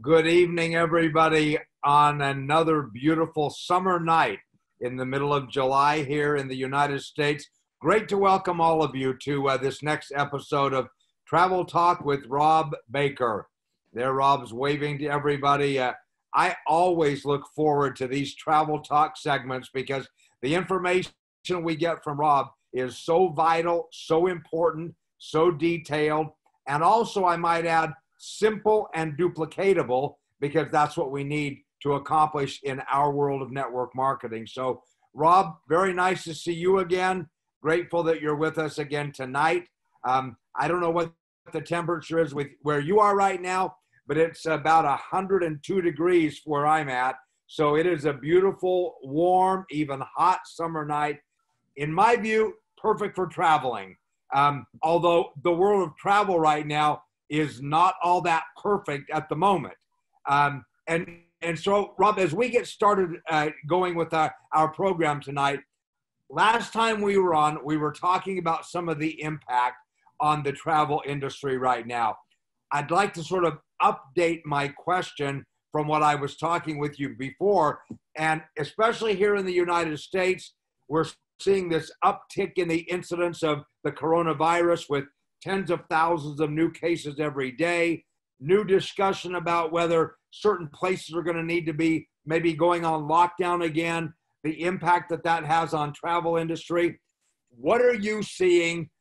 Good evening, everybody, on another beautiful summer night in the middle of July here in the United States. Great to welcome all of you to this next episode of Travel Talk with Rob Baker. There, Rob's waving to everybody. I always look forward to these Travel Talk segments because the information we get from Rob is so vital, so important, so detailed, and also, I might add, simple and duplicatable, because that's what we need to accomplish in our world of network marketing. So, Rob, very nice to see you again. Grateful that you're with us again tonight. I don't know what the temperature is with where you are right now, but it's about 102 degrees where I'm at. So it is a beautiful, warm, even hot summer night. In my view, perfect for traveling. Although the world of travel right now is not all that perfect at the moment. And so, Rob, as we get started going with our program tonight, last time we were on, we were talking about some of the impact on the travel industry right now. I'd like to sort of update my question from what I was talking with you before, and especially here in the United States, we're seeing this uptick in the incidence of the coronavirus with tens of thousands of new cases every day, new discussion about whether certain places are going to need to be maybe going on lockdown again, the impact that that has on travel industry. What are you seeing,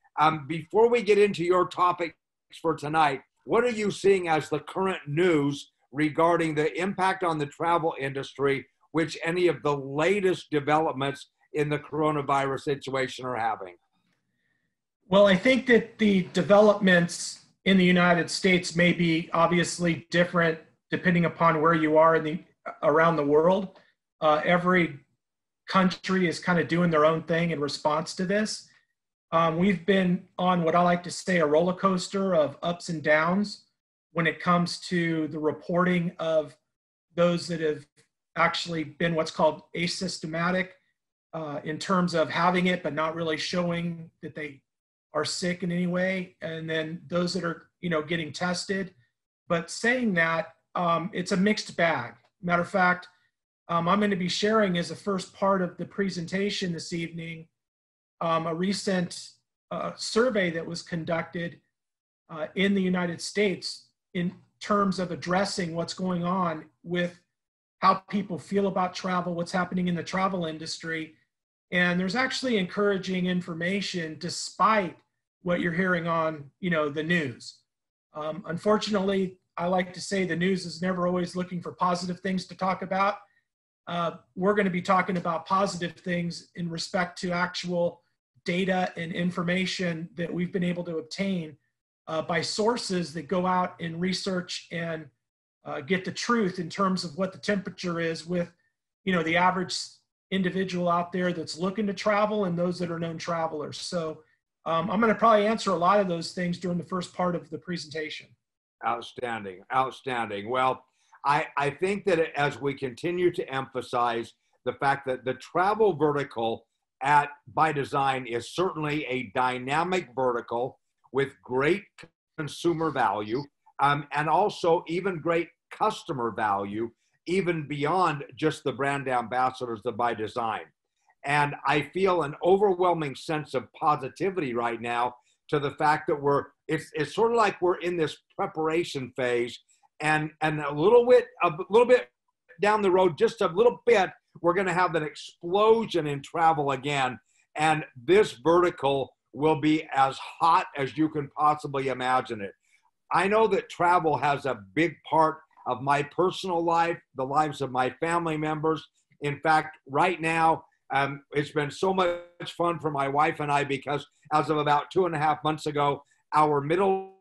before we get into your topics for tonight, what are you seeing as the current news regarding the impact on the travel industry, which any of the latest developments in the coronavirus situation are having? Well, I think that the developments in the United States may be obviously different depending upon where you are around the world. Every country is kind of doing their own thing in response to this. We've been on what I like to say a roller coaster of ups and downs when it comes to the reporting of those that have actually been what's called asymptomatic in terms of having it but not really showing that they are sick in any way, and then those that are, getting tested. But saying that, it's a mixed bag. Matter of fact, I'm going to be sharing as the first part of the presentation this evening, a recent survey that was conducted in the United States in terms of addressing what's going on with how people feel about travel, what's happening in the travel industry. And there's actually encouraging information despite what you're hearing on, the news. Unfortunately, I like to say the news is never always looking for positive things to talk about. We're going to be talking about positive things in respect to actual data and information that we've been able to obtain by sources that go out and research and get the truth in terms of what the temperature is with, the average individual out there that's looking to travel and those that are known travelers. So I'm going to probably answer a lot of those things during the first part of the presentation. Outstanding, outstanding. Well, I think that as we continue to emphasize the fact that the travel vertical at ByDzyne is certainly a dynamic vertical with great consumer value and also even great customer value, even beyond just the brand ambassadors of ByDzyne. And I feel an overwhelming sense of positivity right now to the fact that it's sort of like we're in this preparation phase, and a little bit down the road, just a little bit, we're going to have an explosion in travel again. And this vertical will be as hot as you can possibly imagine it. I know that travel has a big part of my personal life, the lives of my family members. In fact, right now, it's been so much fun for my wife and I because as of about 2.5 months ago, our middle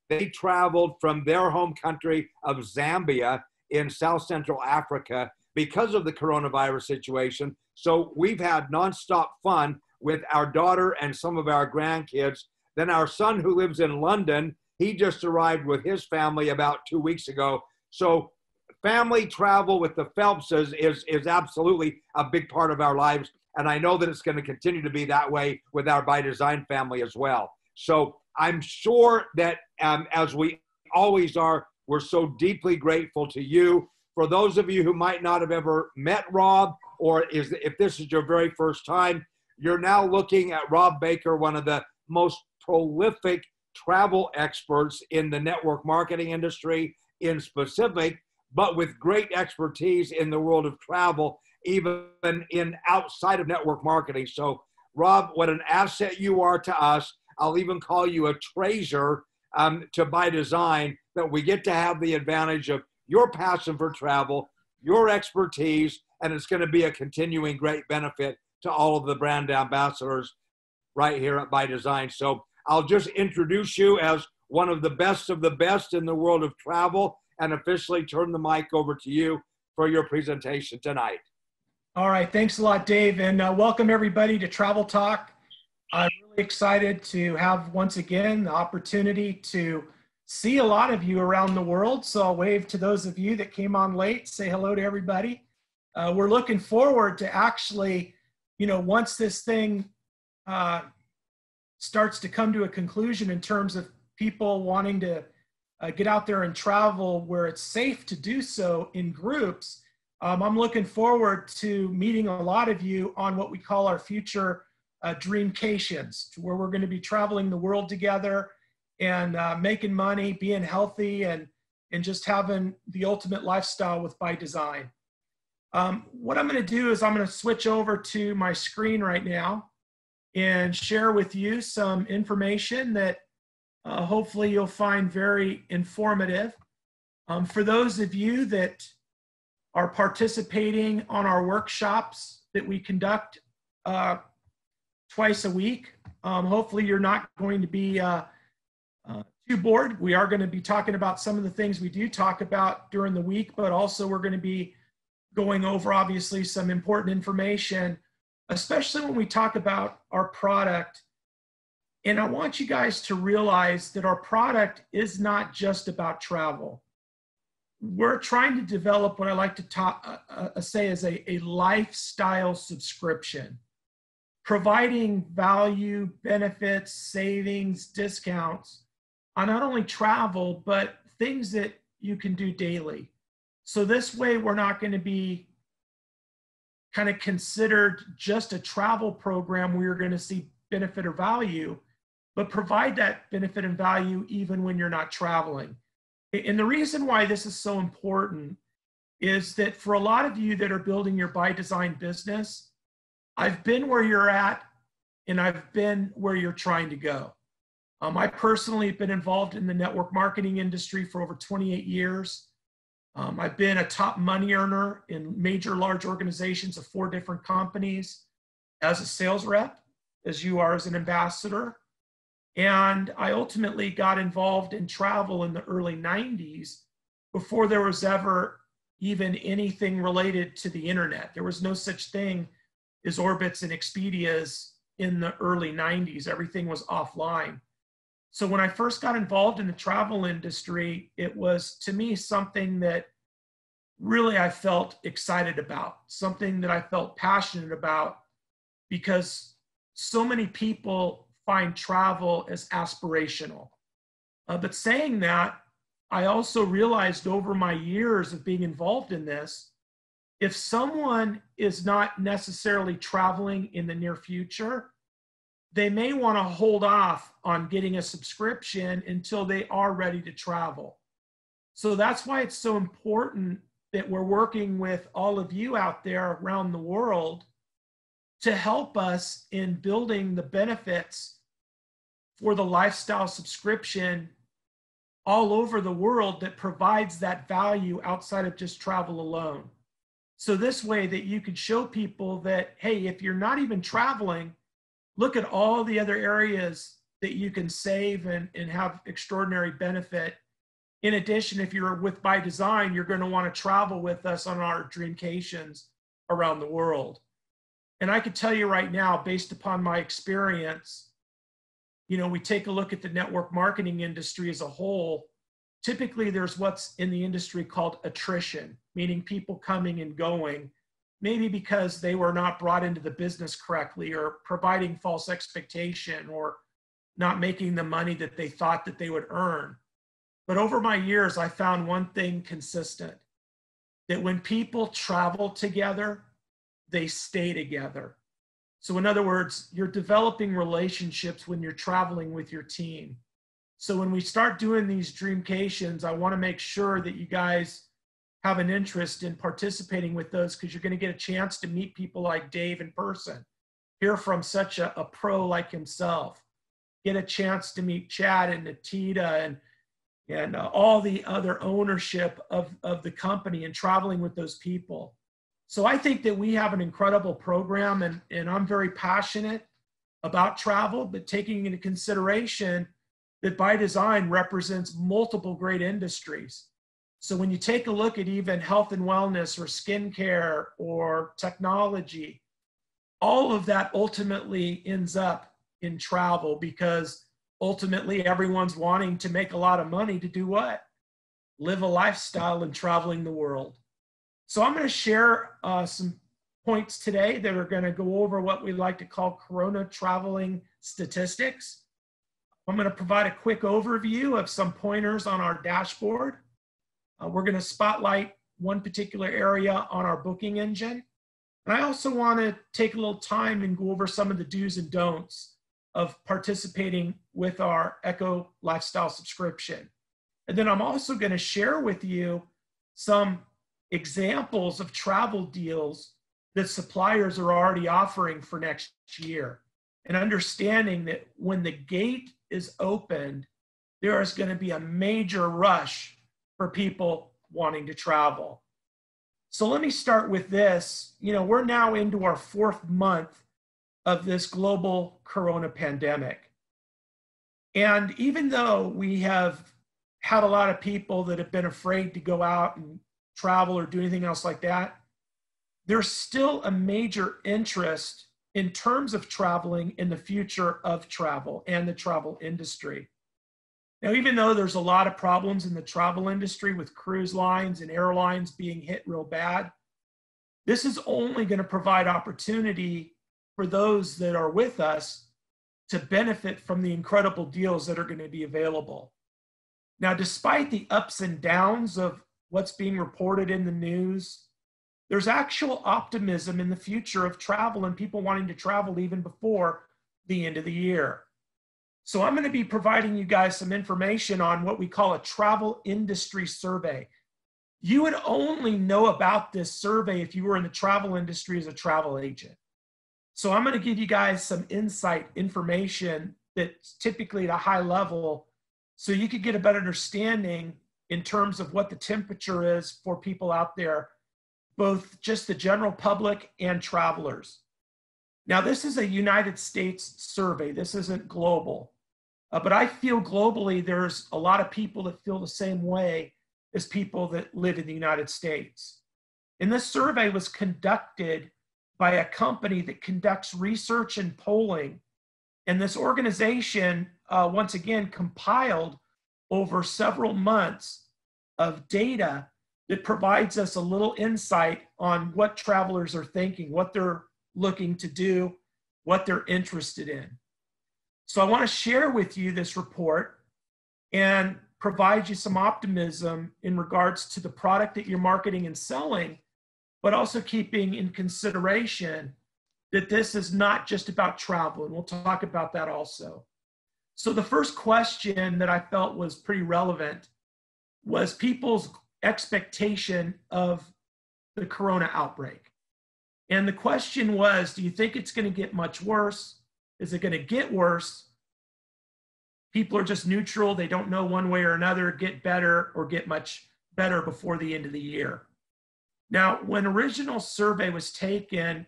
they traveled from their home country of Zambia in South Central Africa because of the coronavirus situation. So we've had nonstop fun with our daughter and some of our grandkids. Then our son, who lives in London, he just arrived with his family about 2 weeks ago. So family travel with the Phelpses is absolutely a big part of our lives. And I know that it's going to continue to be that way with our ByDzyne family as well. So I'm sure that as we always are, we're so deeply grateful to you. For those of you who might not have ever met Rob, or if this is your very first time, you're now looking at Rob Baker, one of the most prolific travel experts in the network marketing industry in specific, but with great expertise in the world of travel, even in outside of network marketing. So Rob, what an asset you are to us. I'll even call you a treasure to ByDzyne, that we get to have the advantage of your passion for travel, your expertise, and it's going to be a continuing great benefit to all of the brand ambassadors right here at ByDzyne. So I'll just introduce you as one of the best in the world of travel and officially turn the mic over to you for your presentation tonight. All right, thanks a lot, Dave, and welcome everybody to Travel Talk. I'm really excited to have once again the opportunity to see a lot of you around the world. So I'll wave to those of you that came on late, say hello to everybody. We're looking forward to actually, once this thing starts to come to a conclusion in terms of people wanting to get out there and travel where it's safe to do so in groups, I'm looking forward to meeting a lot of you on what we call our future dreamcations, where we're going to be traveling the world together and making money, being healthy, and just having the ultimate lifestyle with ByDzyne. What I'm going to do is I'm going to switch over to my screen right now and share with you some information that hopefully you'll find very informative. For those of you that are participating on our workshops that we conduct twice a week, hopefully you're not going to be too bored. We are going to be talking about some of the things we do talk about during the week, but also we're going to be going over obviously some important information, especially when we talk about our product. And I want you guys to realize that our product is not just about travel. We're trying to develop what I like to say is a lifestyle subscription, providing value, benefits, savings, discounts on not only travel, but things that you can do daily. So this way, we're not going to be kind of considered just a travel program where you're going to see benefit or value, but provide that benefit and value even when you're not traveling. And the reason why this is so important is that for a lot of you that are building your ByDzyne business, I've been where you're at and I've been where you're trying to go. I personally have been involved in the network marketing industry for over 28 years. I've been a top money earner in major large organizations of 4 different companies as a sales rep, as you are as an ambassador. And I ultimately got involved in travel in the early 90s before there was ever even anything related to the internet. There was no such thing as Orbitz and Expedias in the early 90s. Everything was offline. So when I first got involved in the travel industry, it was, to me, something that really I felt excited about, something that I felt passionate about, because so many people find travel as aspirational. But saying that, I also realized over my years of being involved in this, if someone is not necessarily traveling in the near future, they may want to hold off on getting a subscription until they are ready to travel. So that's why it's so important that we're working with all of you out there around the world to help us in building the benefits for the lifestyle subscription all over the world that provides that value outside of just travel alone. So this way that you could show people that, hey, if you're not even traveling, look at all the other areas that you can save and have extraordinary benefit. In addition, if you're with ByDzyne, you're going to want to travel with us on our dreamcations around the world. And I can tell you right now, based upon my experience, we take a look at the network marketing industry as a whole. Typically, there's what's in the industry called attrition, meaning people coming and going, maybe because they were not brought into the business correctly or providing false expectation or not making the money that they thought that they would earn. But over my years, I found one thing consistent, that when people travel together, they stay together. So in other words, you're developing relationships when you're traveling with your team. So when we start doing these dreamcations, I want to make sure that you guys have an interest in participating with those, because you're going to get a chance to meet people like Dave in person, hear from such a pro like himself, get a chance to meet Chad and Natita and all the other ownership of the company and traveling with those people. So I think that we have an incredible program, and I'm very passionate about travel, but taking into consideration that ByDzyne represents multiple great industries. So when you take a look at even health and wellness or skincare or technology, all of that ultimately ends up in travel, because ultimately everyone's wanting to make a lot of money to do what? Live a lifestyle and traveling the world. So I'm going to share some points today that are going to go over what we like to call Corona traveling statistics. I'm going to provide a quick overview of some pointers on our dashboard. We're going to spotlight one particular area on our booking engine. And I also want to take a little time and go over some of the do's and don'ts of participating with our Echo Lifestyle subscription. And then I'm also going to share with you some examples of travel deals that suppliers are already offering for next year, and understanding that when the gate is opened, there is going to be a major rush for people wanting to travel. So let me start with this. We're now into our 4th month of this global corona pandemic. And even though we have had a lot of people that have been afraid to go out and travel or do anything else like that, there's still a major interest in terms of traveling in the future of travel and the travel industry. Now, even though there's a lot of problems in the travel industry with cruise lines and airlines being hit real bad, this is only going to provide opportunity for those that are with us to benefit from the incredible deals that are going to be available. Now, despite the ups and downs of what's being reported in the news, there's actual optimism in the future of travel and people wanting to travel even before the end of the year. So I'm going to be providing you guys some information on what we call a travel industry survey. You would only know about this survey if you were in the travel industry as a travel agent. So I'm going to give you guys some insight information that's typically at a high level, so you could get a better understanding in terms of what the temperature is for people out there, both just the general public and travelers. Now, this is a United States survey. This isn't global. But I feel globally there's a lot of people that feel the same way as people that live in the United States. And this survey was conducted by a company that conducts research and polling. And this organization, once again, compiled over several months of data that provides us a little insight on what travelers are thinking, what they're looking to do, what they're interested in. So I want to share with you this report and provide you some optimism in regards to the product that you're marketing and selling, but also keeping in consideration that this is not just about travel, and we'll talk about that also. So the first question that I felt was pretty relevant was people's expectation of the corona outbreak. And the question was, do you think it's going to get much worse? Is it going to get worse? People are just neutral. They don't know one way or another, get better or get much better before the end of the year. Now, when original survey was taken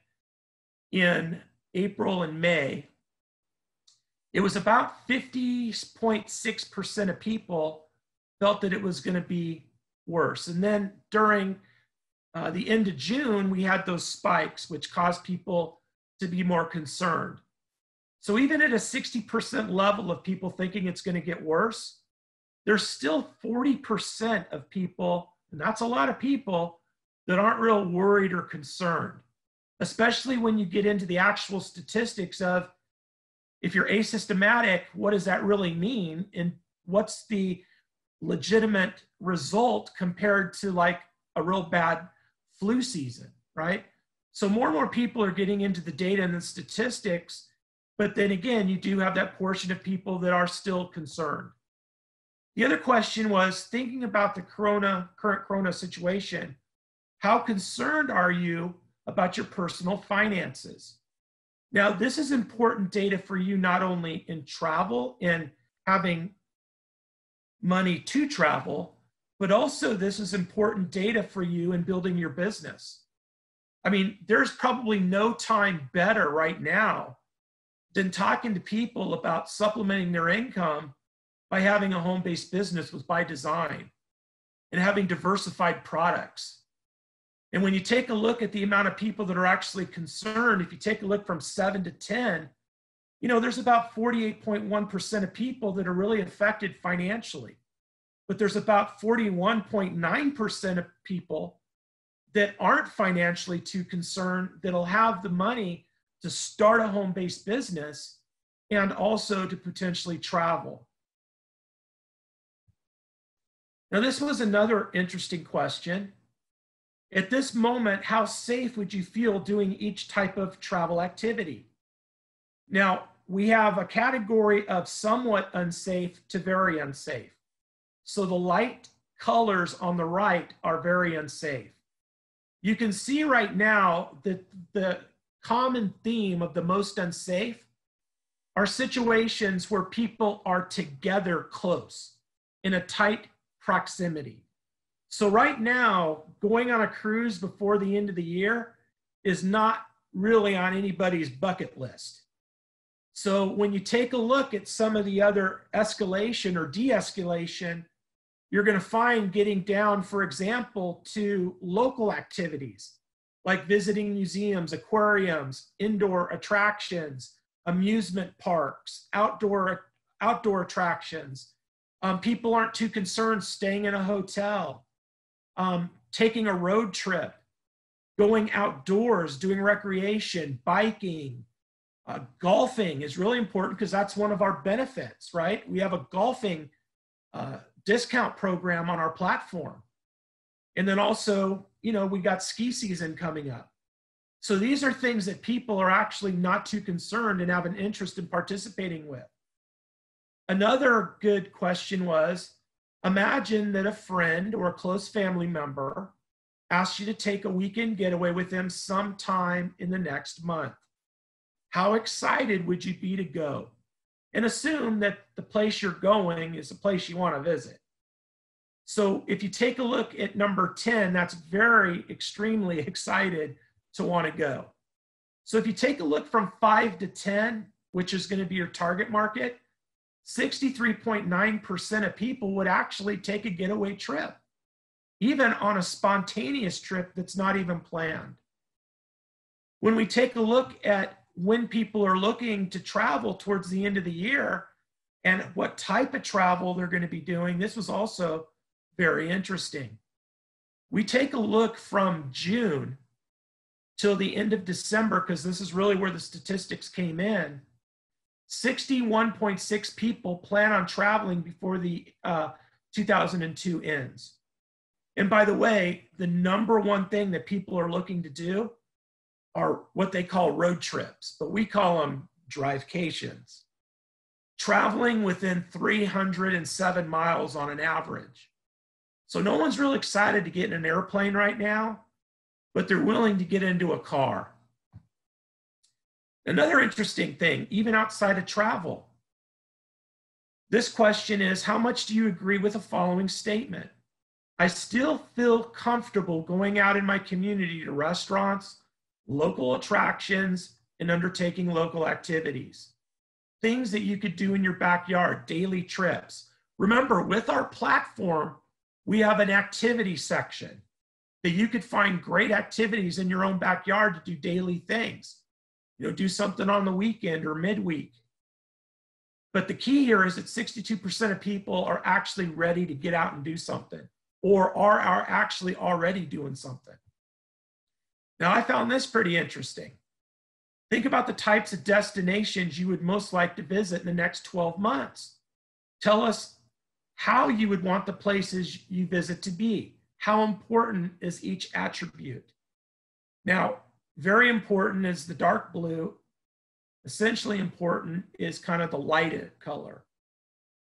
in April and May, it was about 50.6% of people felt that it was going to be worse. And then during the end of June, we had those spikes, which caused people to be more concerned. So even at a 60% level of people thinking it's going to get worse, there's still 40% of people, and that's a lot of people, that aren't real worried or concerned, especially when you get into the actual statistics of If you're asymptomatic, what does that really mean? And what's the legitimate result compared to like a real bad flu season, right? So more and more people are getting into the data and the statistics, but then again, you do have that portion of people that are still concerned. The other question was thinking about the current corona situation. How concerned are you about your personal finances? Now, this is important data for you not only in travel and having money to travel, but also this is important data for you in building your business. I mean, there's probably no time better right now than talking to people about supplementing their income by having a home-based business with ByDzyne and having diversified products. And when you take a look at the amount of people that are actually concerned, if you take a look from 7 to 10, you know, there's about 48.1% of people that are really affected financially. But there's about 41.9% of people that aren't financially too concerned that'll have the money to start a home-based business and also to potentially travel. Now, this was another interesting question. At this moment, how safe would you feel doing each type of travel activity? Now, we have a category of somewhat unsafe to very unsafe. So the light colors on the right are very unsafe. You can see right now that the common theme of the most unsafe are situations where people are together close in a tight proximity. So right now, going on a cruise before the end of the year is not really on anybody's bucket list. So when you take a look at some of the other escalation or de-escalation, you're going to find getting down, for example, to local activities like visiting museums, aquariums, indoor attractions, amusement parks, outdoor attractions. People aren't too concerned staying in a hotel, taking a road trip, going outdoors, doing recreation, biking, golfing is really important because that's one of our benefits, right? We have a golfing discount program on our platform. And then also, you know, we got ski season coming up. So these are things that people are actually not too concerned and have an interest in participating with. Another good question was, imagine that a friend or a close family member asks you to take a weekend getaway with them sometime in the next month. How excited would you be to go? And assume that the place you're going is the place you want to visit. So if you take a look at number 10, that's very extremely excited to want to go. So if you take a look from 5 to 10, which is going to be your target market, 63.9% of people would actually take a getaway trip, even on a spontaneous trip that's not even planned. When we take a look at when people are looking to travel towards the end of the year and what type of travel they're going to be doing, this was also very interesting. We take a look from June till the end of December, because this is really where the statistics came in. 61.6 people plan on traveling before the 2002 ends. And by the way, the number one thing that people are looking to do are what they call road trips, but we call them drivecations. Traveling within 307 miles on an average. So no one's really excited to get in an airplane right now, but they're willing to get into a car. Another interesting thing, even outside of travel, this question is, how much do you agree with the following statement? I still feel comfortable going out in my community to restaurants, local attractions, and undertaking local activities. Things that you could do in your backyard, daily trips. Remember, with our platform, we have an activity section that you could find great activities in your own backyard to do daily things. You know, do something on the weekend or midweek. But the key here is that 62% of people are actually ready to get out and do something, or are actually already doing something. Now, I found this pretty interesting. Think about the types of destinations you would most like to visit in the next 12 months. Tell us how you would want the places you visit to be. How important is each attribute? Now, very important is the dark blue. Essentially important is kind of the lighted color.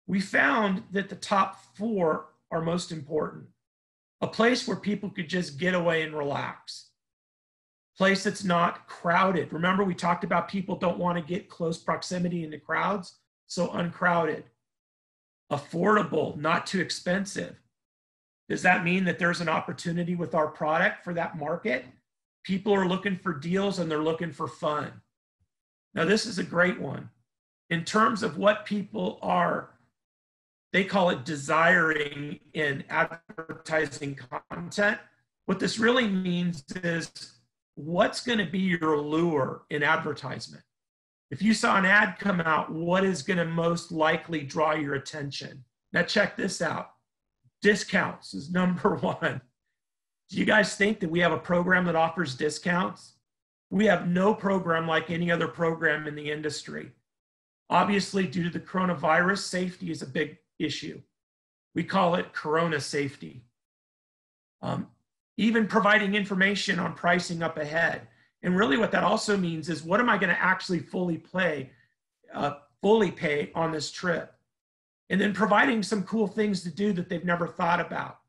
We found that the top 4 are most important. A place where people could just get away and relax. Place that's not crowded. Remember, we talked about people don't want to get close proximity into crowds, so uncrowded. Affordable, not too expensive. Does that mean that there's an opportunity with our product for that market? People are looking for deals and they're looking for fun. Now, this is a great one. In terms of what people are, they call it desiring in advertising content. What this really means is what's going to be your lure in advertisement. If you saw an ad come out, what is going to most likely draw your attention? Now, check this out. Discounts is number 1. Do you guys think that we have a program that offers discounts? We have no program like any other program in the industry. Obviously, due to the coronavirus, safety is a big issue. We call it Corona safety. Even providing information on pricing up ahead. And really what that also means is, what am I going to actually fully pay on this trip? And then providing some cool things to do that they've never thought about.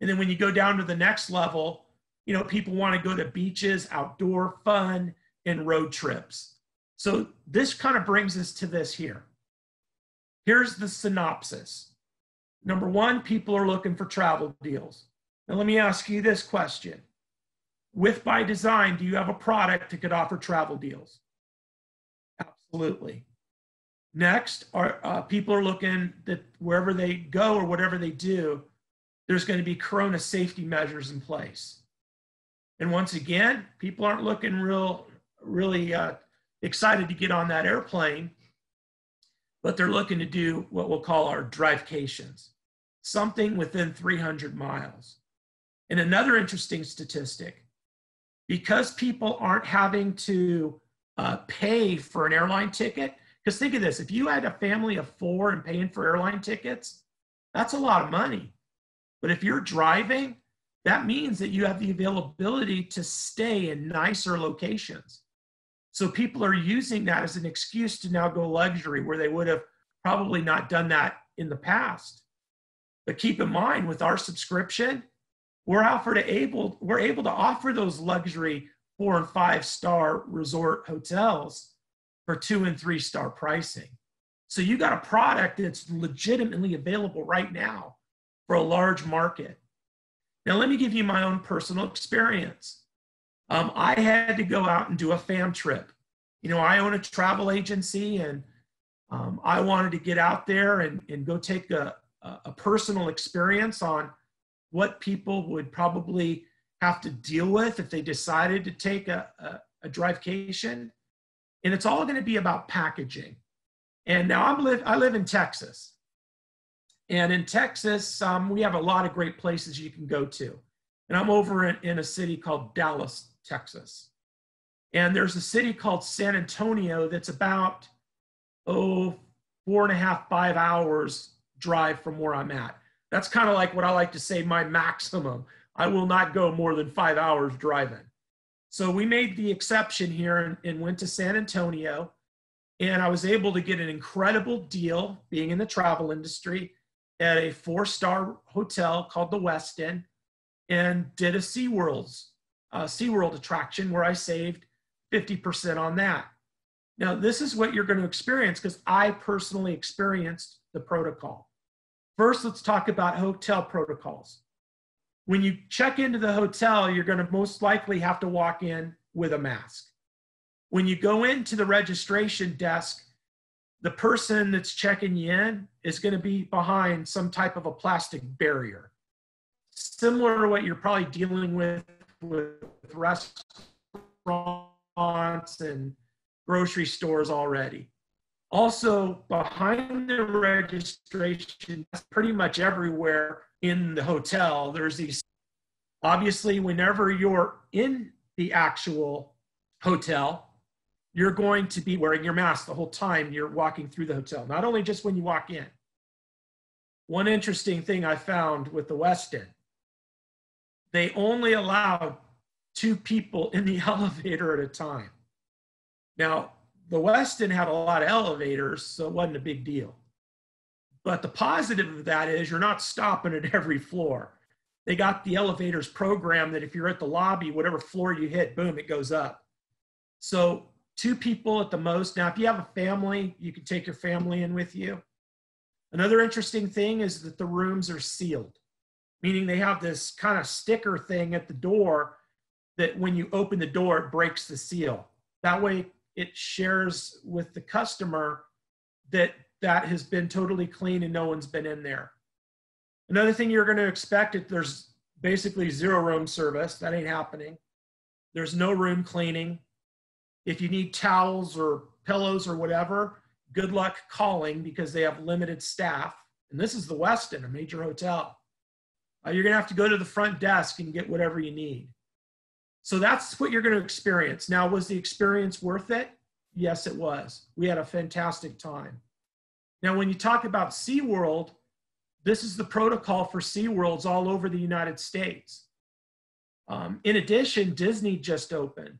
And then when you go down to the next level, you know, people want to go to beaches, outdoor fun, and road trips. So this kind of brings us to this here. Here's the synopsis. Number 1, people are looking for travel deals. Now let me ask you this question. With ByDzyne, do you have a product that could offer travel deals? Absolutely. Next, people are looking that wherever they go or whatever they do, there's going to be Corona safety measures in place. And once again, people aren't looking really excited to get on that airplane, but they're looking to do what we'll call our drivecations, something within 300 miles. And another interesting statistic, because people aren't having to pay for an airline ticket, because think of this, if you had a family of 4 and paying for airline tickets, that's a lot of money. But if you're driving, that means that you have the availability to stay in nicer locations. So people are using that as an excuse to now go luxury, where they would have probably not done that in the past. But keep in mind, with our subscription, we're able to offer those luxury 4- and 5-star resort hotels for 2- and 3-star pricing. So you got a product that's legitimately available right now for a large market. Now, let me give you my own personal experience. I had to go out and do a fam trip. You know, I own a travel agency, and I wanted to get out there and go take a personal experience on what people would probably have to deal with if they decided to take a drivecation. And it's all going to be about packaging. And now I live in Texas. And in Texas, we have a lot of great places you can go to. And I'm over in a city called Dallas, Texas. And there's a city called San Antonio that's about, 4.5, 5 hours drive from where I'm at. That's kind of like what I like to say my maximum. I will not go more than 5 hours driving. So we made the exception here and went to San Antonio. And I was able to get an incredible deal, being in the travel industry, at a 4-star hotel called the Westin, and did a SeaWorld attraction where I saved 50% on that. Now, this is what you're going to experience because I personally experienced the protocol. First, let's talk about hotel protocols. When you check into the hotel, you're going to most likely have to walk in with a mask. When you go into the registration desk, the person that's checking you in is going to be behind some type of a plastic barrier, similar to what you're probably dealing with restaurants and grocery stores already. Also, behind the registration, pretty much everywhere in the hotel, there's these, obviously, whenever you're in the actual hotel, you're going to be wearing your mask the whole time you're walking through the hotel, not only just when you walk in. One interesting thing I found with the Westin, they only allowed 2 people in the elevator at a time. Now, the Westin had a lot of elevators, so it wasn't a big deal. But the positive of that is you're not stopping at every floor. They got the elevators programmed that if you're at the lobby, whatever floor you hit, boom, it goes up. So 2 people at the most. Now, if you have a family, you can take your family in with you. Another interesting thing is that the rooms are sealed, meaning they have this kind of sticker thing at the door that when you open the door, it breaks the seal. That way it shares with the customer that that has been totally clean and no one's been in there. Another thing you're going to expect is there's basically 0 room service. That ain't happening. There's no room cleaning. If you need towels or pillows or whatever, good luck calling because they have limited staff. And this is the Westin, a major hotel. You're going to have to go to the front desk and get whatever you need. So that's what you're going to experience. Now, was the experience worth it? Yes, it was. We had a fantastic time. Now, when you talk about SeaWorld, this is the protocol for SeaWorlds all over the United States. In addition, Disney just opened.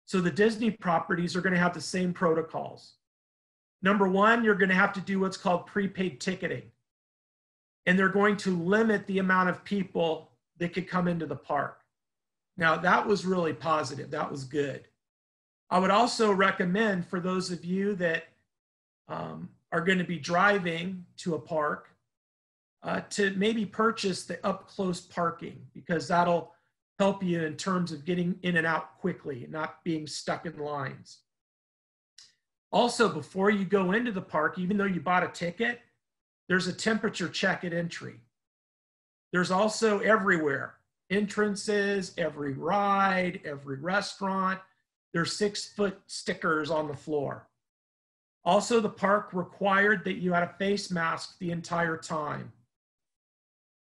So the Disney properties are going to have the same protocols. Number one, you're going to have to do what's called prepaid ticketing. And they're going to limit the amount of people that could come into the park. Now, that was really positive. That was good. I would also recommend for those of you that are going to be driving to a park to maybe purchase the up-close parking, because that'll help you in terms of getting in and out quickly and not being stuck in lines. Also, before you go into the park, even though you bought a ticket, there's a temperature check at entry. There's also everywhere, entrances, every ride, every restaurant, there's 6-foot stickers on the floor. Also, the park required that you had a face mask the entire time.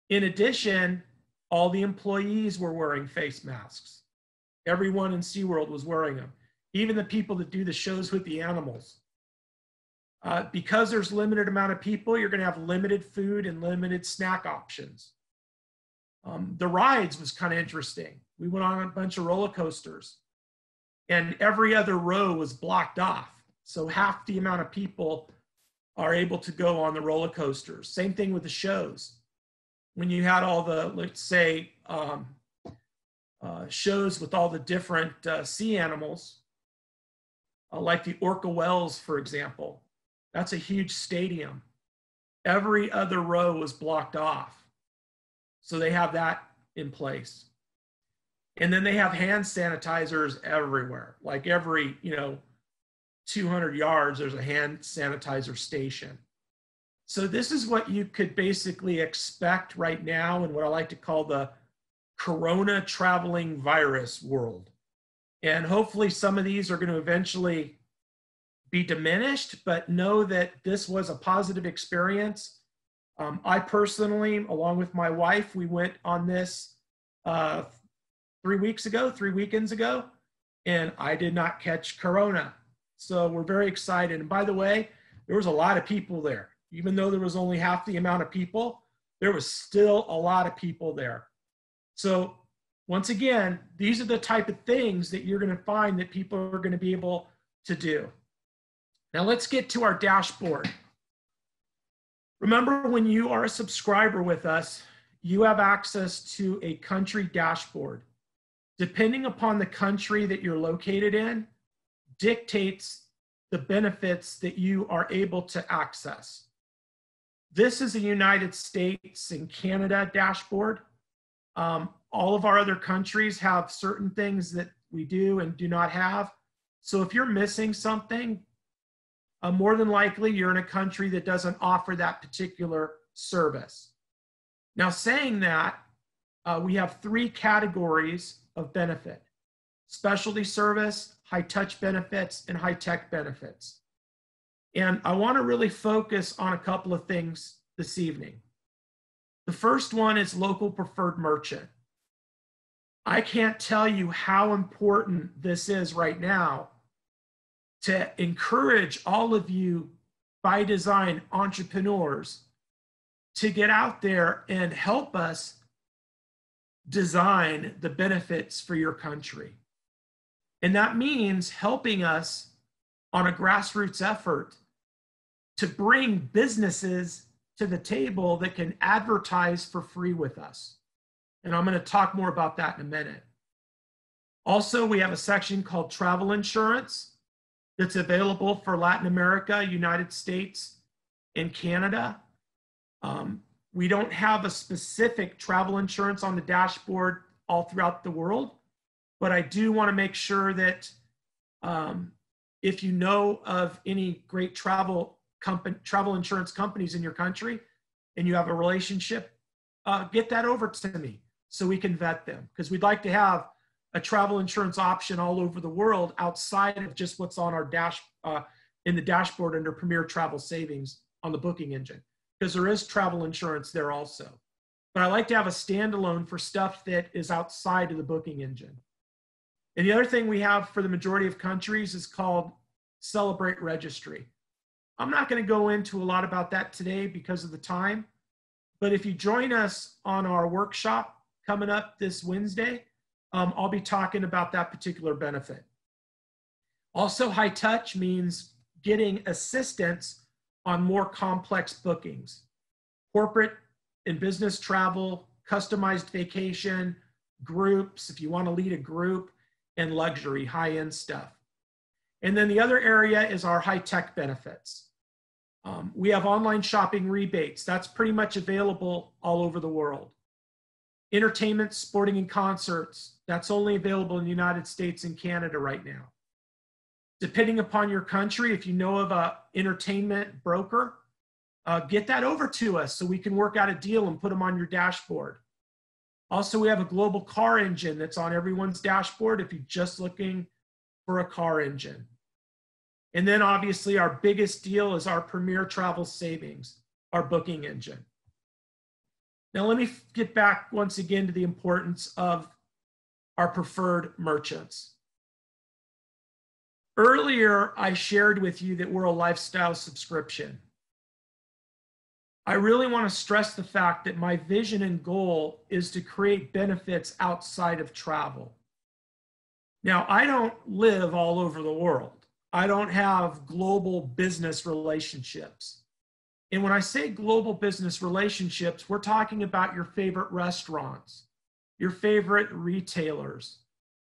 In addition, all the employees were wearing face masks. Everyone in SeaWorld was wearing them, even the people that do the shows with the animals. Because there's limited amount of people, you're going to have limited food and limited snack options. The rides was kind of interesting. We went on a bunch of roller coasters, and every other row was blocked off. So half the amount of people are able to go on the roller coasters. Same thing with the shows. When you had all the, let's say, shows with all the different sea animals, like the orca whales, for example, that's a huge stadium. Every other row was blocked off. So they have that in place. And then they have hand sanitizers everywhere. Like every, 200 yards, there's a hand sanitizer station. So this is what you could basically expect right now in what I like to call the Corona traveling virus world. And hopefully some of these are going to eventually be diminished, but know that this was a positive experience. I personally, along with my wife, we went on this 3 weekends ago, and I did not catch Corona. So we're very excited. And by the way, there was a lot of people there. Even though there was only half the amount of people, there was still a lot of people there. So once again, these are the type of things that you're going to find that people are going to be able to do. Now let's get to our dashboard. Remember, when you are a subscriber with us, you have access to a country dashboard. Depending upon the country that you're located in, dictates the benefits that you are able to access. This is a United States and Canada dashboard. All of our other countries have certain things that we do and do not have. So if you're missing something, more than likely you're in a country that doesn't offer that particular service. Now, saying that, we have 3 categories of benefit: specialty service, high-touch benefits, and high-tech benefits. And I want to really focus on a couple of things this evening. The first one is local preferred merchant. I can't tell you how important this is right now to encourage all of you ByDzyne entrepreneurs to get out there and help us design the benefits for your country. And that means helping us on a grassroots effort to bring businesses to the table that can advertise for free with us. And I'm going to talk more about that in a minute. Also, we have a section called travel insurance that's available for Latin America, United States, and Canada. We don't have a specific travel insurance on the dashboard all throughout the world, but I do want to make sure that if you know of any great travel insurance companies in your country and you have a relationship, get that over to me so we can vet them, because we'd like to have a travel insurance option all over the world outside of just what's on our in the dashboard under Premier Travel Savings on the booking engine, because there is travel insurance there also. But I like to have a standalone for stuff that is outside of the booking engine. And the other thing we have for the majority of countries is called Celebrate Registry. I'm not going to go into a lot about that today because of the time, but if you join us on our workshop coming up this Wednesday, I'll be talking about that particular benefit. Also, high touch means getting assistance on more complex bookings, corporate and business travel, customized vacation, groups, if you want to lead a group, and luxury, high-end stuff. And then the other area is our high-tech benefits. We have online shopping rebates. That's pretty much available all over the world. Entertainment, sporting, and concerts, that's only available in the United States and Canada right now. Depending upon your country, if you know of an entertainment broker, get that over to us so we can work out a deal and put them on your dashboard. Also, we have a global car engine that's on everyone's dashboard if you're just looking for a car engine. And then obviously our biggest deal is our Premier Travel Savings, our booking engine. Now let me get back once again to the importance of our preferred merchants. Earlier, I shared with you that we're a lifestyle subscription. I really want to stress the fact that my vision and goal is to create benefits outside of travel. Now, I don't live all over the world. I don't have global business relationships. And when I say global business relationships, we're talking about your favorite restaurants, your favorite retailers,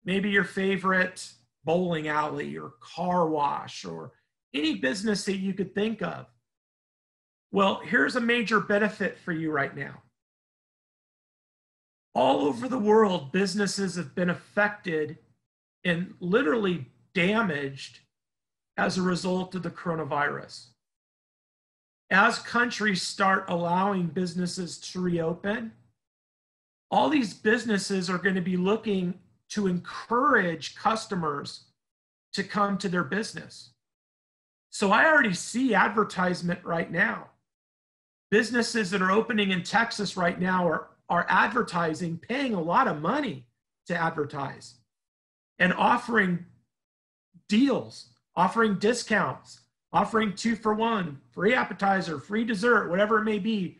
maybe your favorite bowling alley or car wash or any business that you could think of. Well, here's a major benefit for you right now. All over the world, businesses have been affected and literally damaged as a result of the coronavirus. As countries start allowing businesses to reopen, all these businesses are going to be looking to encourage customers to come to their business. So I already see advertisement right now. Businesses that are opening in Texas right now are advertising, paying a lot of money to advertise and offering deals, offering discounts, offering 2-for-1, free appetizer, free dessert, whatever it may be.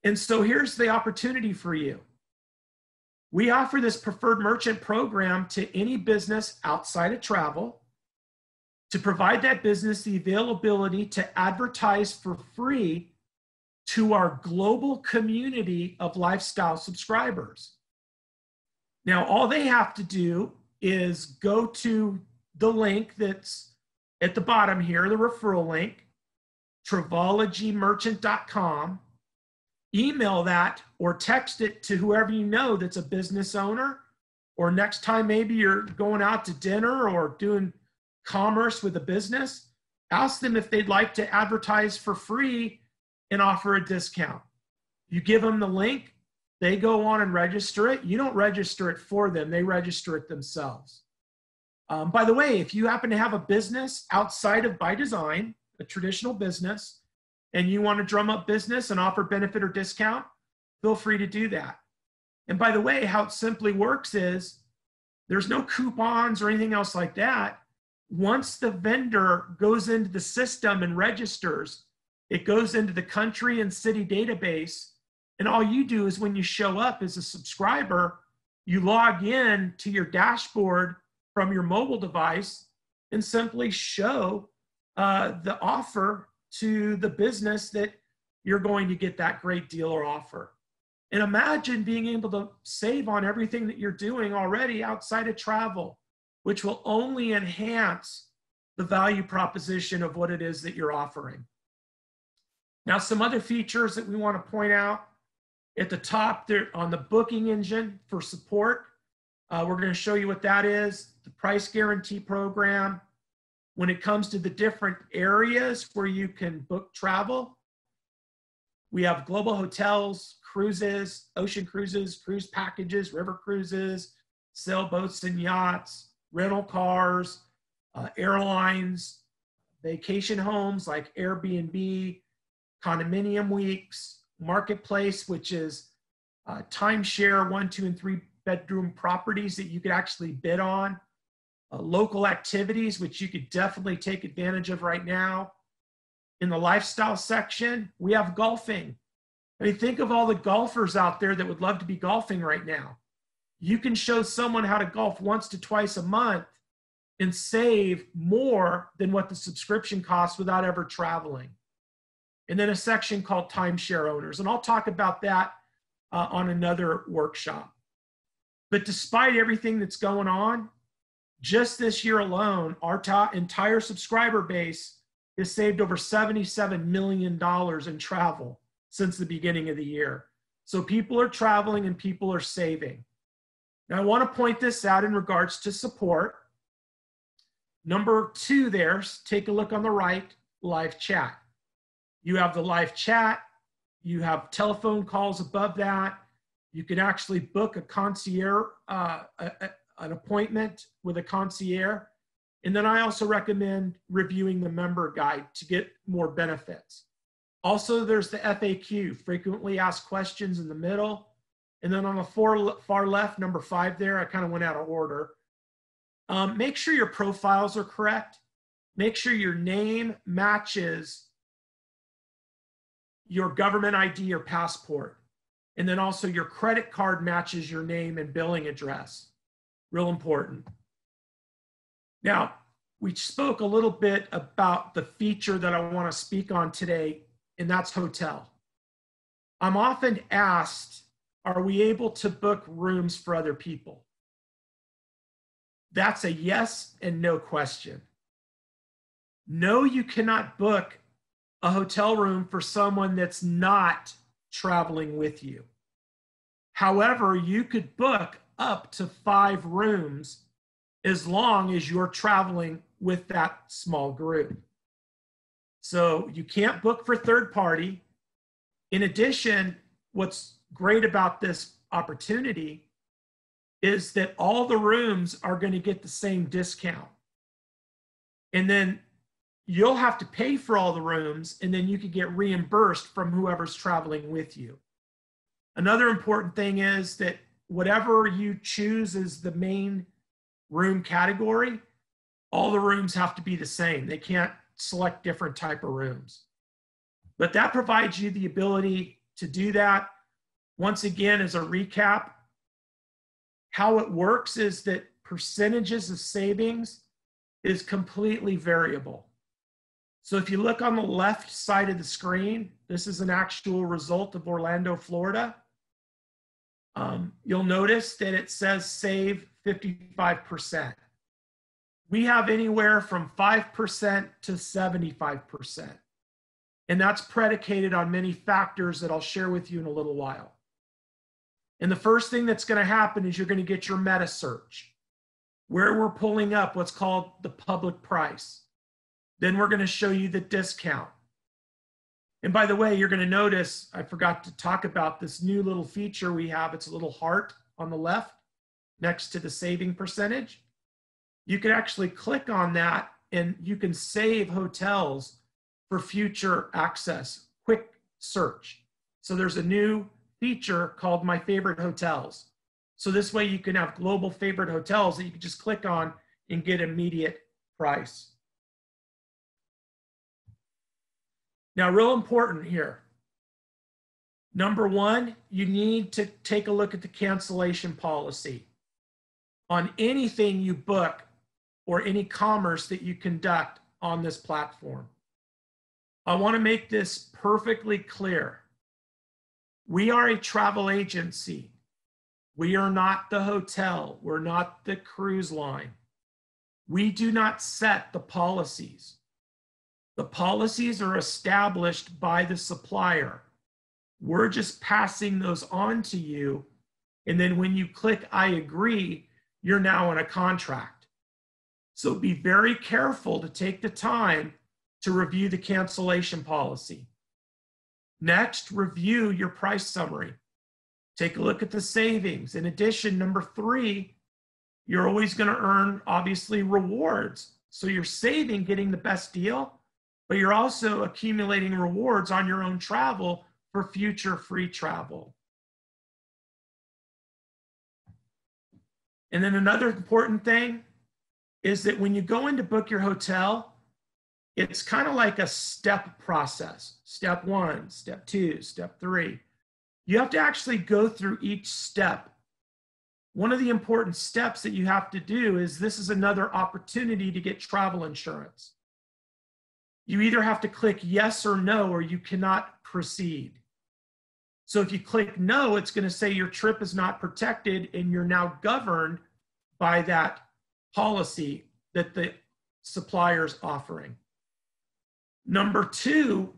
And so here's the opportunity for you. We offer this preferred merchant program to any business outside of travel to provide that business the availability to advertise for free to our global community of lifestyle subscribers. Now, all they have to do is go to the link that's at the bottom here, the referral link, travalogymerchant.com, email that or text it to whoever you know that's a business owner, or next time maybe you're going out to dinner or doing commerce with a business, ask them if they'd like to advertise for free and offer a discount. You give them the link, they go on and register it. You don't register it for them, they register it themselves. By the way, if you happen to have a business outside of ByDzyne, a traditional business, and you want to drum up business and offer benefit or discount, feel free to do that. And by the way, how it simply works is there's no coupons or anything else like that. once the vendor goes into the system and registers, it goes into the country and city database. And all you do is when you show up as a subscriber, you log in to your dashboard from your mobile device and simply show the offer to the business that you're going to get that great deal or offer. And imagine being able to save on everything that you're doing already outside of travel, which will only enhance the value proposition of what it is that you're offering. Now, some other features that we want to point out at the top there on the booking engine for support. We're going to show you what that is, the price guarantee program. When it comes to the different areas where you can book travel, we have global hotels, cruises, ocean cruises, cruise packages, river cruises, sailboats and yachts, rental cars, airlines, vacation homes like Airbnb, condominium weeks, marketplace, which is timeshare 1, 2, and 3 bedroom properties that you could actually bid on, local activities, which you could definitely take advantage of right now. In the lifestyle section, we have golfing. I mean, think of all the golfers out there that would love to be golfing right now. You can show someone how to golf once to twice a month and save more than what the subscription costs without ever traveling. And then a section called timeshare owners. And I'll talk about that on another workshop. But despite everything that's going on, just this year alone, our entire subscriber base has saved over $77 million in travel since the beginning of the year. So people are traveling and people are saving. Now I want to point this out in regards to support. Number 2 there, take a look on the right, live chat. You have the live chat, you have telephone calls above that. You can actually book a concierge, an appointment with a concierge. And then I also recommend reviewing the member guide to get more benefits. Also, there's the FAQ, frequently asked questions in the middle. And then on the far left, number 5 there, I kind of went out of order. Make sure your profiles are correct. Make sure your name matches your government ID or passport. And then also your credit card matches your name and billing address. Real important. Now, we spoke a little bit about the feature that I want to speak on today, and that's hotel. I'm often asked, are we able to book rooms for other people? That's a yes and no question. No, you cannot book a hotel room for someone that's not traveling with you. However, you could book up to 5 rooms as long as you're traveling with that small group. So you can't book for third party. In addition, what's great about this opportunity is that all the rooms are going to get the same discount. And then you'll have to pay for all the rooms, and then you can get reimbursed from whoever's traveling with you. Another important thing is that whatever you choose as the main room category, all the rooms have to be the same. They can't select different type of rooms. But that provides you the ability to do that. Once again, as a recap, how it works is that percentages of savings is completely variable. So if you look on the left side of the screen, this is an actual result of Orlando, Florida. You'll notice that it says save 55%. We have anywhere from 5% to 75%. And that's predicated on many factors that I'll share with you in a little while. And the first thing that's going to happen is you're going to get your meta search, where we're pulling up what's called the public price. Then we're going to show you the discount. And by the way, you're going to notice, I forgot to talk about this new little feature we have. It's a little heart on the left next to the saving percentage. You can actually click on that and you can save hotels for future access, quick search. So there's a new feature called My Favorite Hotels. So this way you can have global favorite hotels that you can just click on and get immediate price. Now, real important here. Number one, you need to take a look at the cancellation policy on anything you book or any commerce that you conduct on this platform. I want to make this perfectly clear. We are a travel agency. We are not the hotel. We're not the cruise line. We do not set the policies. The policies are established by the supplier. We're just passing those on to you. And then when you click I agree, you're now in a contract. So be very careful to take the time to review the cancellation policy. Next, review your price summary. Take a look at the savings. In addition, number three, you're always going to earn, obviously, rewards. So you're saving getting the best deal, but you're also accumulating rewards on your own travel for future free travel. And then another important thing is that when you go in to book your hotel, it's kind of like a step process. Step one, step two, step three. You have to actually go through each step. One of the important steps that you have to do is this is another opportunity to get travel insurance. You either have to click yes or no, or you cannot proceed. So if you click no, it's going to say your trip is not protected and you're now governed by that policy that the supplier is offering. Number two,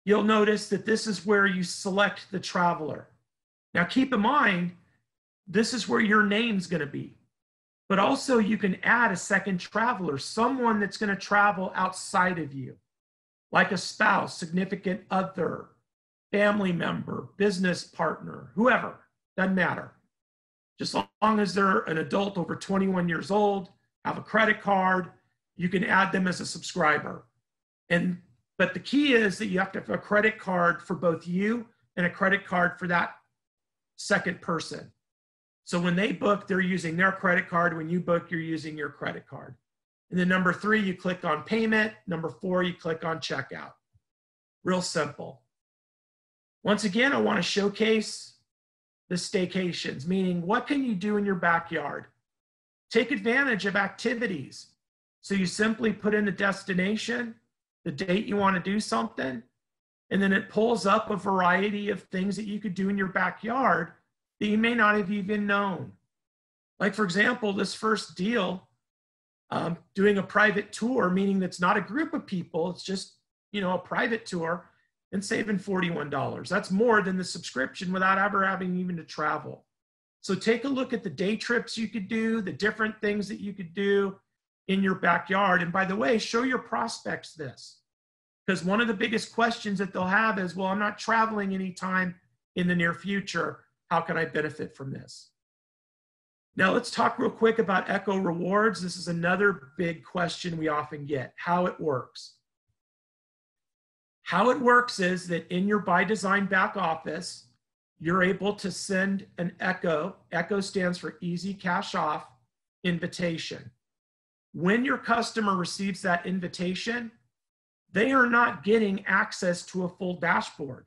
you'll notice that this is where you select the traveler. Now keep in mind, this is where your name's going to be. But also you can add a second traveler, someone that's going to travel outside of you, like a spouse, significant other, family member, business partner, whoever, doesn't matter. Just as long as they're an adult over 21 years old, have a credit card, you can add them as a subscriber. But the key is that you have to have a credit card for both you and a credit card for that second person. So when they book, they're using their credit card. When you book, you're using your credit card. And then number three, you click on payment. Number four, you click on checkout. Real simple. Once again, I want to showcase the staycations, meaning what can you do in your backyard? Take advantage of activities. So you simply put in the destination, the date you want to do something, and then it pulls up a variety of things that you could do in your backyard that you may not have even known. Like, for example, this first deal, doing a private tour, meaning that's not a group of people, it's just, a private tour, and saving $41. That's more than the subscription without ever having even to travel. So take a look at the day trips you could do, the different things that you could do in your backyard. And by the way, show your prospects this, because one of the biggest questions that they'll have is, well, I'm not traveling anytime in the near future. How can I benefit from this? Now let's talk real quick about Echo Rewards. This is another big question we often get, how it works. How it works is that in your ByDzyne back office, you're able to send an Echo. Echo stands for Easy Cash Off invitation. When your customer receives that invitation, they are not getting access to a full dashboard.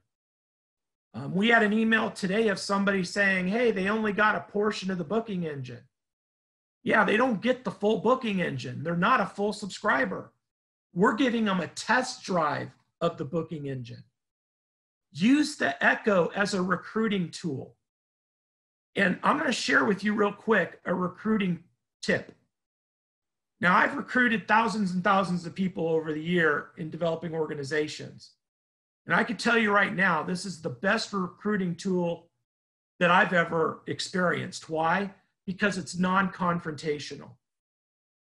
We had an email today of somebody saying, hey, they only got a portion of the booking engine. Yeah, they don't get the full booking engine. They're not a full subscriber. We're giving them a test drive of the booking engine. Use the Echo as a recruiting tool. And I'm going to share with you real quick a recruiting tip. Now, I've recruited thousands and thousands of people over the year in developing organizations. And I can tell you right now, this is the best recruiting tool that I've ever experienced. Why? Because it's non-confrontational.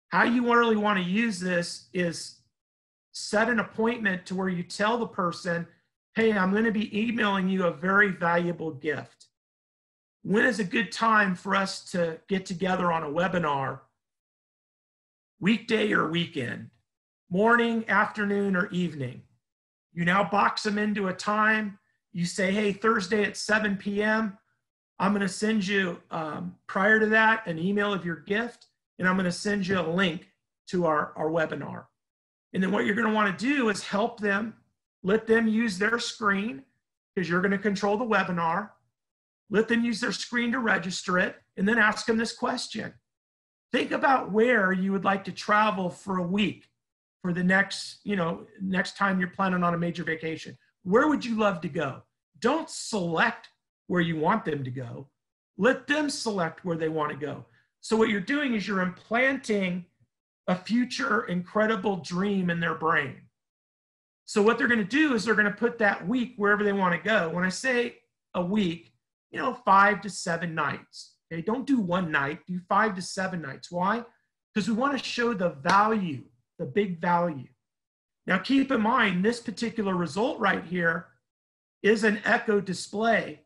How you really want to use this is set an appointment to where you tell the person, hey, I'm going to be emailing you a very valuable gift. When is a good time for us to get together on a webinar? Weekday or weekend? Morning, afternoon, or evening? You now box them into a time. You say, hey, Thursday at 7 p.m., I'm going to send you, prior to that, an email of your gift, and I'm going to send you a link to our webinar. And then what you're going to want to do is help them, let them use their screen, because you're going to control the webinar. Let them use their screen to register it, and then ask them this question. Think about where you would like to travel for a week for the next time you're planning on a major vacation. Where would you love to go? Don't select where you want them to go. Let them select where they want to go. So what you're doing is you're implanting a future incredible dream in their brain. So what they're going to do is they're going to put that week wherever they want to go. When I say a week, 5 to 7 nights. Okay, don't do one night, do 5 to 7 nights. Why? Because we want to show the value, the big value. Now keep in mind, this particular result right here is an echo display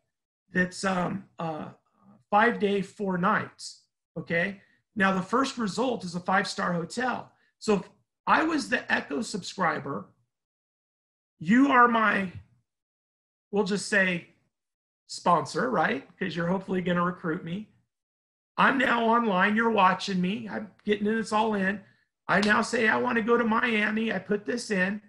that's 5 days, 4 nights. Okay. Now the first result is a 5-star hotel. So if I was the Echo subscriber, you are my, we'll just say sponsor, right? Because you're hopefully going to recruit me. I'm now online. You're watching me. I'm getting this all in. I now say, I want to go to Miami. I put this in.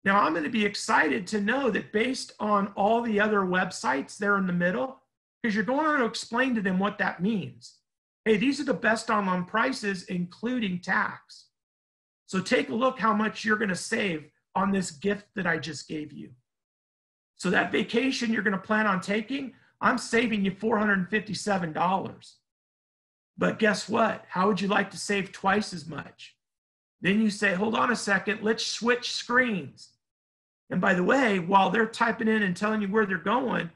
Now I'm going to be excited to know that based on all the other websites there in the middle, because you're going to explain to them what that means. Hey, these are the best online prices, including tax. So take a look how much you're going to save on this gift that I just gave you. So that vacation you're going to plan on taking, I'm saving you $457. But guess what? How would you like to save twice as much? Then you say, hold on a second, let's switch screens. And by the way, while they're typing in and telling you where they're going,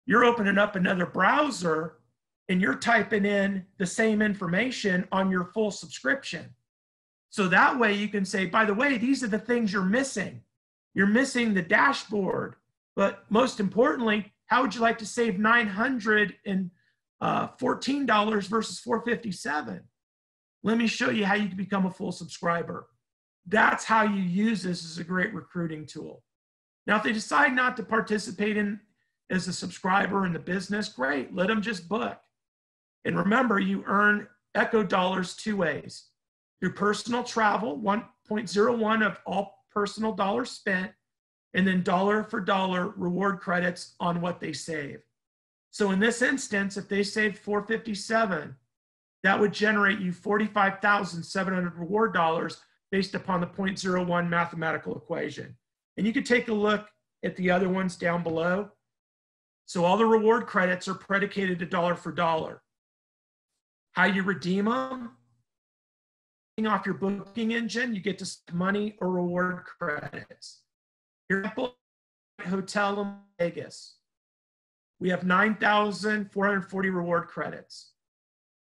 you're opening up another browser and you're typing in the same information on your full subscription. So that way you can say, by the way, these are the things you're missing. You're missing the dashboard. But most importantly, how would you like to save $914 versus $457? Let me show you how you can become a full subscriber. That's how you use this as a great recruiting tool. Now, if they decide not to participate in as a subscriber in the business, great, let them just book. And remember, you earn Echo dollars 2 ways. Through personal travel, 1.01 of all personal dollars spent, and then dollar for dollar reward credits on what they save. So in this instance, if they saved $457, that would generate you 45,700 reward dollars based upon the 0.01 mathematical equation. And you can take a look at the other ones down below. So all the reward credits are predicated to dollar for dollar. How you redeem them? Off your booking engine, you get to spend money or reward credits. Your hotel in Vegas, we have 9,440 reward credits.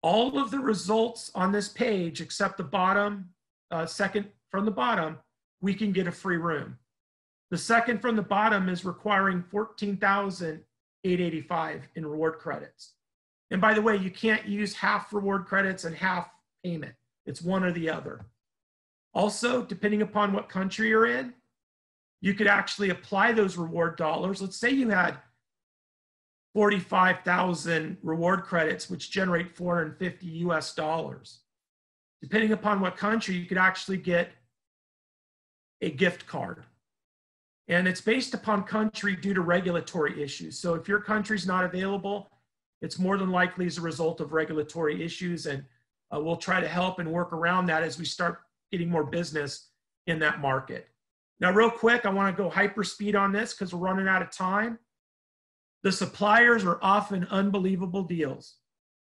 All of the results on this page, except the bottom, second from the bottom, we can get a free room. The second from the bottom is requiring 14,885 in reward credits. And by the way, you can't use half reward credits and half payment. It's one or the other. Also, depending upon what country you're in, you could actually apply those reward dollars. Let's say you had 45,000 reward credits, which generate 450 US dollars. Depending upon what country, you could actually get a gift card. And it's based upon country due to regulatory issues. So if your country's not available, it's more than likely as a result of regulatory issues. And we'll try to help and work around that as we start getting more business in that market. Now, real quick, I want to go hyperspeed on this because we're running out of time. The suppliers are often unbelievable deals.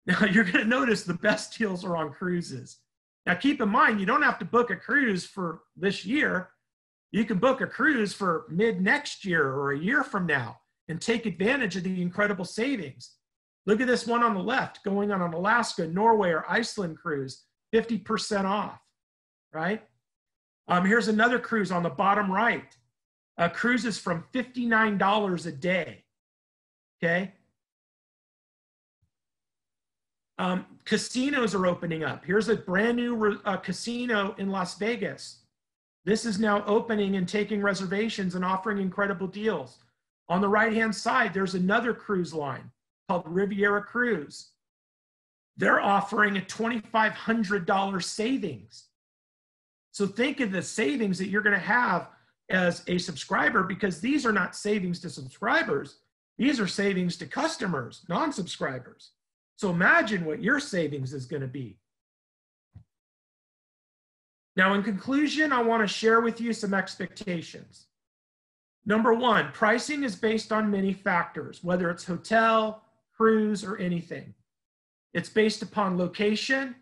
Now, you're going to notice the best deals are on cruises. Now, keep in mind, you don't have to book a cruise for this year. You can book a cruise for mid next year or a year from now and take advantage of the incredible savings. Look at this one on the left, going on an Alaska, Norway, or Iceland cruise, 50% off, right? Here's another cruise on the bottom right. Cruises from $59 a day, okay? Casinos are opening up. Here's a brand new casino in Las Vegas. This is now opening and taking reservations and offering incredible deals. On the right-hand side, there's another cruise line called Riviera Cruise. They're offering a $2,500 savings. So think of the savings that you're going to have as a subscriber, because these are not savings to subscribers. These are savings to customers, non-subscribers. So imagine what your savings is going to be. Now, in conclusion, I want to share with you some expectations. Number one, pricing is based on many factors, whether it's hotel, cruise, or anything. It's based upon location,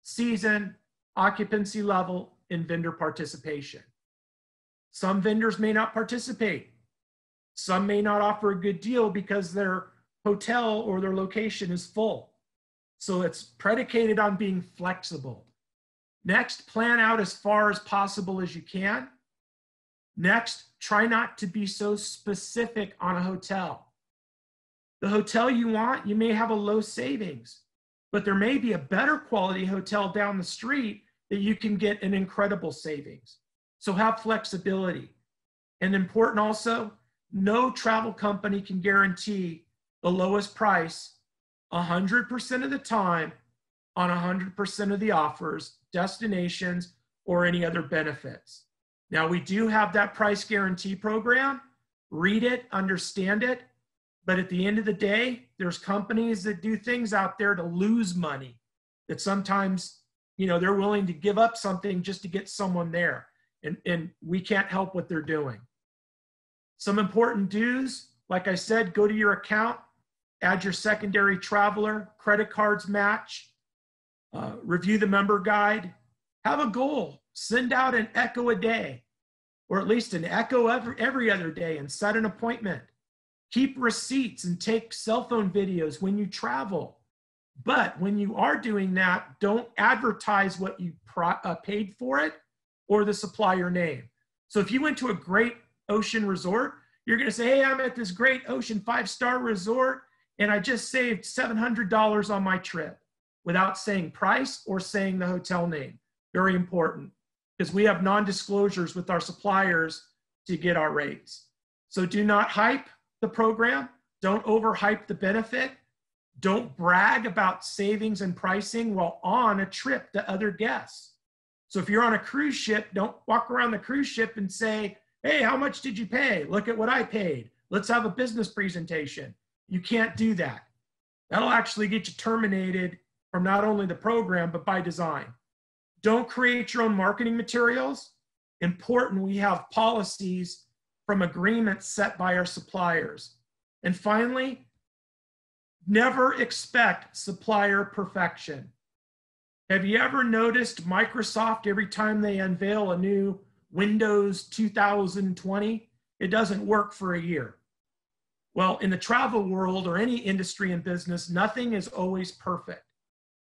season, occupancy level, and vendor participation. Some vendors may not participate. Some may not offer a good deal because their hotel or their location is full. So it's predicated on being flexible. Next, plan out as far as possible as you can. Next, try not to be so specific on a hotel. The hotel you want, you may have a low savings, but there may be a better quality hotel down the street that you can get an incredible savings. So have flexibility. And important also, no travel company can guarantee the lowest price 100% of the time on 100% of the offers, destinations, or any other benefits. Now, we do have that price guarantee program. Read it, understand it. But at the end of the day, there's companies that do things out there to lose money, that sometimes, they're willing to give up something just to get someone there. And we can't help what they're doing. Some important dues, like I said, go to your account, add your secondary traveler, credit cards match, review the member guide, have a goal, send out an echo a day, or at least an echo every other day, and set an appointment. Keep receipts and take cell phone videos when you travel. But when you are doing that, don't advertise what you paid for it or the supplier name. So if you went to a great ocean resort, you're going to say, hey, I'm at this great ocean 5-star resort, and I just saved $700 on my trip, without saying price or saying the hotel name. Very important, because we have non-disclosures with our suppliers to get our rates. So do not hype the program. Don't overhype the benefit. Don't brag about savings and pricing while on a trip to other guests. So if you're on a cruise ship, don't walk around the cruise ship and say, hey, how much did you pay? Look at what I paid. Let's have a business presentation. You can't do that. That'll actually get you terminated from not only the program, but ByDzyne. Don't create your own marketing materials. Important, we have policies from agreements set by our suppliers. And finally, never expect supplier perfection. Have you ever noticed Microsoft, every time they unveil a new Windows 2020, it doesn't work for a year? Well, in the travel world or any industry and business, nothing is always perfect.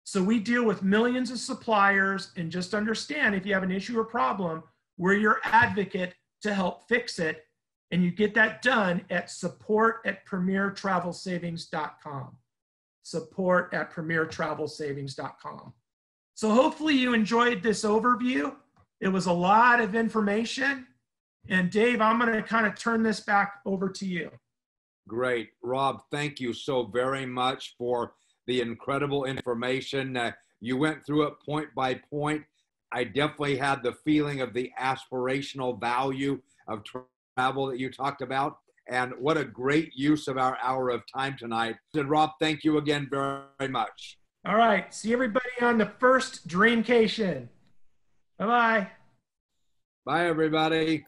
So we deal with millions of suppliers, and just understand, if you have an issue or problem, we're your advocate to help fix it. And you get that done at support@premiertravelsavings.com. Support@premiertravelsavings.com. So hopefully you enjoyed this overview. It was a lot of information. And Dave, I'm going to kind of turn this back over to you. Great. Rob, thank you so very much for the incredible information. You went through it point by point. I definitely had the feeling of the aspirational value of travel that you talked about. And what a great use of our hour of time tonight. And Rob, thank you again very, very much. All right. See everybody on the first Dreamcation. Bye-bye. Bye, everybody.